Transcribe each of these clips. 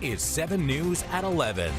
is 7 News at 11.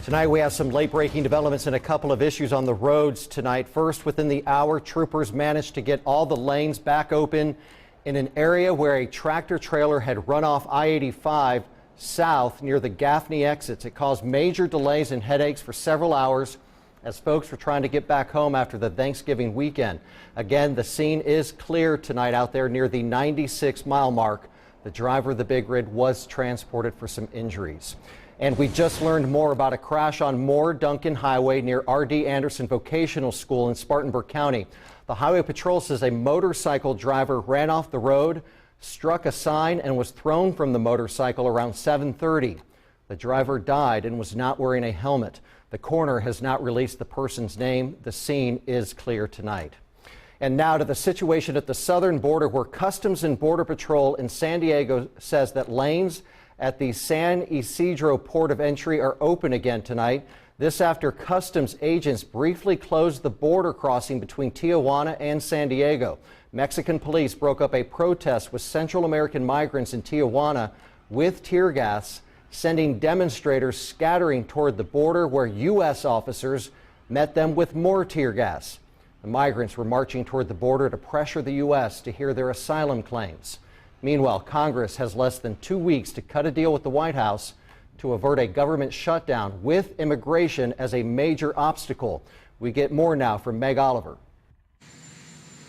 Tonight we have some late-breaking developments and a couple of issues on the roads tonight. First, within the hour, troopers managed to get all the lanes back open in an area where a tractor trailer had run off I-85 south near the Gaffney exits. It caused major delays and headaches for several hours as folks were trying to get back home after the Thanksgiving weekend. Again, the scene is clear tonight out there near the 96-mile mark. The driver of the Big Rig was transported for some injuries. And we just learned more about a crash on Moore Duncan Highway near R.D. Anderson Vocational School in Spartanburg County. The Highway Patrol says a motorcycle driver ran off the road, struck a sign, and was thrown from the motorcycle around 7:30. The driver died and was not wearing a helmet. The coroner has not released the person's name. The scene is clear tonight. And now to the situation at the southern border, where Customs and Border Patrol in San Diego says that lanes at the San Isidro port of entry are open again tonight. This after Customs agents briefly closed the border crossing between Tijuana and San Diego. Mexican police broke up a protest with Central American migrants in Tijuana with tear gas, sending demonstrators scattering toward the border, where U.S. officers met them with more tear gas. The migrants were marching toward the border to pressure the U.S. to hear their asylum claims. Meanwhile, Congress has less than 2 weeks to cut a deal with the White House to avert a government shutdown, with immigration as a major obstacle. We get more now from Meg Oliver.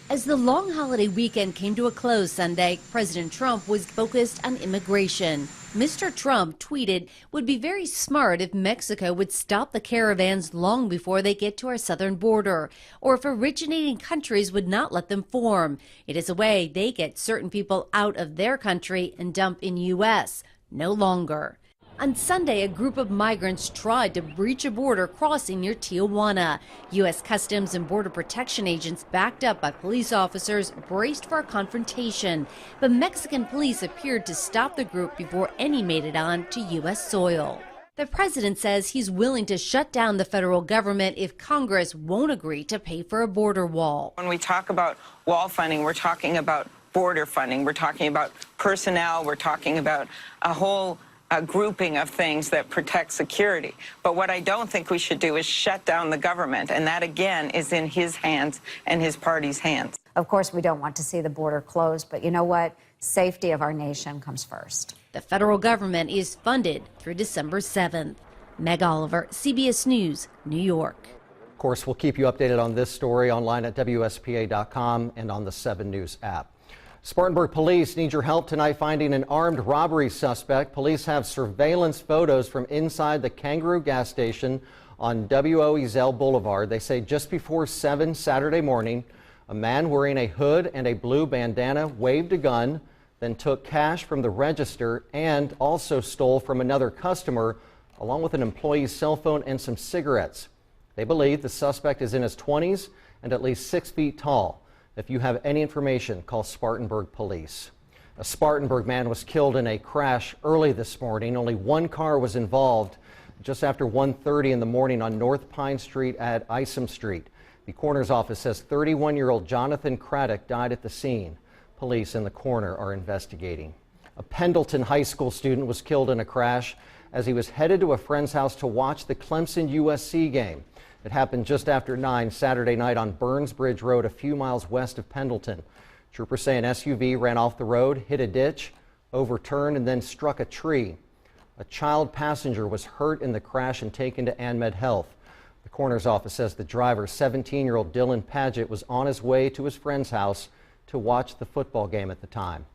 As the long holiday weekend came to a close Sunday, President Trump was focused on immigration. Mr. Trump tweeted, "Would be very smart if Mexico would stop the caravans long before they get to our southern border, or if originating countries would not let them form. It is a way they get certain people out of their country and dump in U.S. No longer." On Sunday, a group of migrants tried to breach a border crossing near Tijuana. U.S. Customs and Border Protection agents, backed up by police officers, braced for a confrontation. But Mexican police appeared to stop the group before any made it on to U.S. soil. The president says he's willing to shut down the federal government if Congress won't agree to pay for a border wall. When we talk about wall funding, we're talking about border funding. We're talking about personnel. We're talking about a whole grouping of things that protect security. But what I don't think we should do is shut down the government, and that again is in his hands and his party's hands. Of course, we don't want to see the border closed, but you know what? Safety of our nation comes first. The federal government is funded through December 7th. Meg Oliver, CBS News, New York. Of course, we'll keep you updated on this story online at WSPA.com and on the 7 News app. Spartanburg police need your help tonight finding an armed robbery suspect. Police have surveillance photos from inside the Kangaroo gas station on W.O. Ezell Boulevard. They say just before 7 Saturday morning, a man wearing a hood and a blue bandana waved a gun, then took cash from the register and also stole from another customer, along with an employee's cell phone and some cigarettes. They believe the suspect is in his 20s and at least 6 feet tall. If you have any information, call Spartanburg Police. A Spartanburg man was killed in a crash early this morning. Only one car was involved just after 1:30 in the morning on North Pine Street at Isom Street. The coroner's office says 31-year-old Jonathan Craddock died at the scene. Police in the coroner are investigating. A Pendleton High School student was killed in a crash as he was headed to a friend's house to watch the Clemson-USC game. It happened just after 9 Saturday night on Burns Bridge Road, a few miles west of Pendleton. Troopers say an SUV ran off the road, hit a ditch, overturned, and then struck a tree. A child passenger was hurt in the crash and taken to AnMed Health. The coroner's office says the driver, 17-year-old Dylan Paget, was on his way to his friend's house to watch the football game at the time.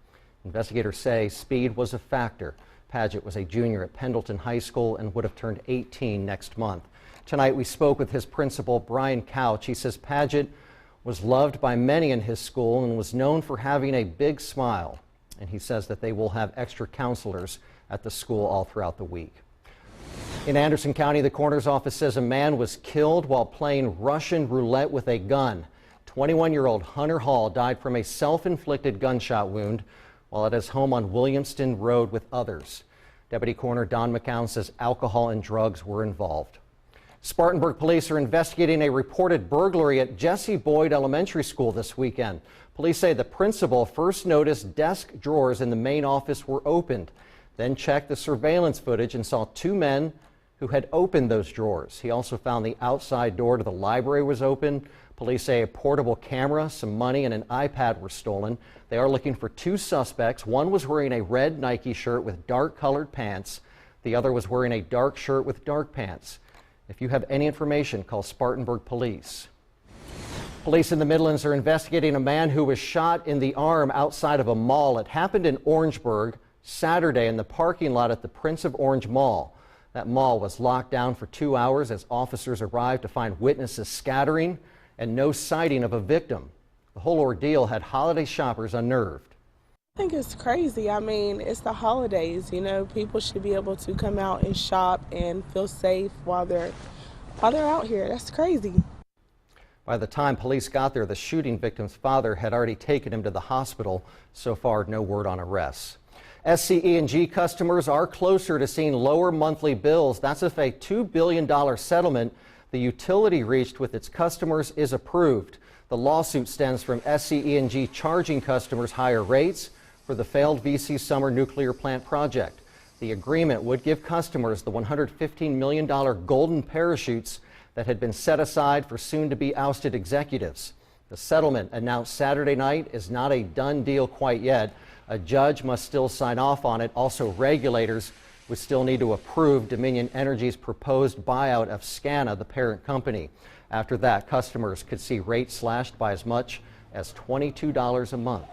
Investigators say speed was a factor. Paget was a junior at Pendleton High School and would have turned 18 next month. Tonight we spoke with his principal, Brian Couch. He says Paget was loved by many in his school and was known for having a big smile. And he says that they will have extra counselors at the school all throughout the week. In Anderson County, the coroner's office says a man was killed while playing Russian roulette with a gun. 21-year-old Hunter Hall died from a self-inflicted gunshot wound while at his home on Williamston Road with others. Deputy Coroner Don McCown says alcohol and drugs were involved. Spartanburg police are investigating a reported burglary at Jesse Boyd Elementary School this weekend. Police say the principal first noticed desk drawers in the main office were opened, then checked the surveillance footage and saw two men who had opened those drawers. He also found the outside door to the library was open. Police say a portable camera, some money, and an iPad were stolen. They are looking for two suspects. One was wearing a red Nike shirt with dark colored pants. The other was wearing a dark shirt with dark pants. If you have any information, call Spartanburg Police. Police in the Midlands are investigating a man who was shot in the arm outside of a mall. It happened in Orangeburg Saturday in the parking lot at the Prince of Orange Mall. That mall was locked down for 2 hours as officers arrived to find witnesses scattering and no sighting of a victim. The whole ordeal had holiday shoppers unnerved. I think it's crazy. I mean, it's the holidays, you know, people should be able to come out and shop and feel safe while they're out here. That's crazy. By the time police got there, the shooting victim's father had already taken him to the hospital. So far, no word on arrests. SCE&G customers are closer to seeing lower monthly bills. That's if a $2 billion settlement the utility reached with its customers is approved. The lawsuit stems from SCE&G charging customers higher rates for the failed VC Summer nuclear plant project. The agreement would give customers the $115 million golden parachutes that had been set aside for soon-to-be ousted executives. The settlement announced Saturday night is not a done deal quite yet. A judge must still sign off on it. Also, regulators would still need to approve Dominion Energy's proposed buyout of SCANA, the parent company. After that, customers could see rates slashed by as much as $22 a month.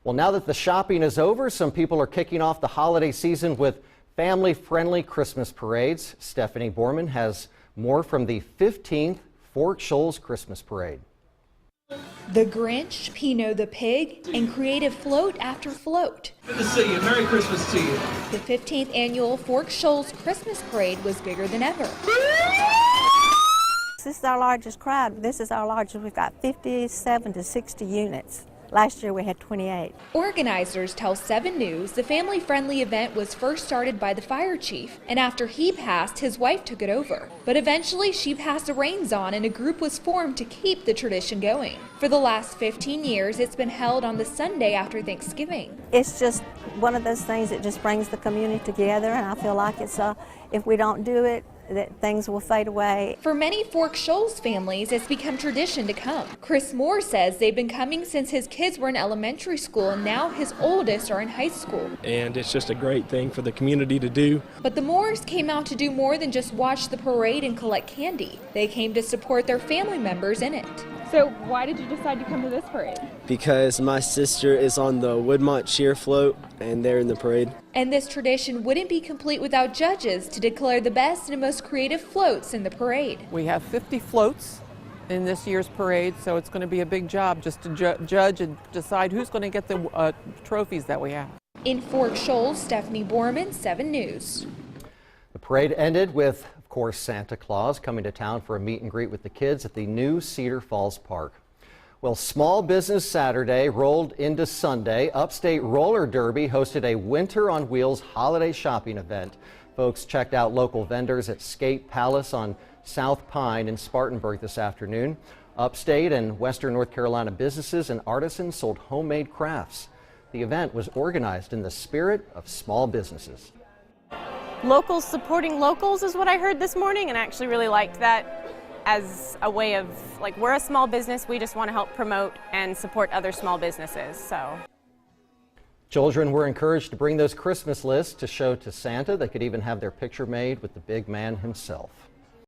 Well, now that the shopping is over, some people are kicking off the holiday season with family-friendly Christmas parades. Stephanie Borman has more from the 15th Fork Shoals Christmas Parade. The Grinch, Pino the Pig, and creative float after float. Good to see you. Merry Christmas to you. The 15th annual Fork Shoals Christmas Parade was bigger than ever. This is our largest crowd. This is our largest. We've got 57 to 60 units. Last year we had 28. Organizers tell 7 News the family-friendly event was first started by the fire chief, and after he passed, his wife took it over. But eventually she passed the reins on and a group was formed to keep the tradition going. For the last 15 years, it's been held on the Sunday after Thanksgiving. It's just one of those things that just brings the community together, and I feel like it's if we don't do it, that things will fade away. For many Fork Shoals families, it's become tradition to come. Chris Moore says they've been coming since his kids were in elementary school, and now his oldest are in high school. And it's just a great thing for the community to do. But the Moores came out to do more than just watch the parade and collect candy. They came to support their family members in it. So why did you decide to come to this parade? Because my sister is on the Woodmont Cheer Float, and they're in the parade. And this tradition wouldn't be complete without judges to declare the best and most creative floats in the parade. We have 50 floats in this year's parade, so it's going to be a big job just to judge and decide who's going to get the trophies that we have. In Fork Shoals, Stephanie Borman, 7 News. The parade ended with, of course, Santa Claus coming to town for a meet and greet with the kids at the new Cedar Falls Park. Well, Small Business Saturday rolled into Sunday. Upstate Roller Derby hosted a Winter on Wheels holiday shopping event. Folks checked out local vendors at Skate Palace on South Pine in Spartanburg this afternoon. Upstate and Western North Carolina businesses and artisans sold homemade crafts. The event was organized in the spirit of small businesses. Locals supporting locals is what I heard this morning, and I actually really liked that as a way of, like, we're a small business, we just want to help promote and support other small businesses. So children were encouraged to bring those Christmas lists to show to Santa. They could even have their picture made with the big man himself.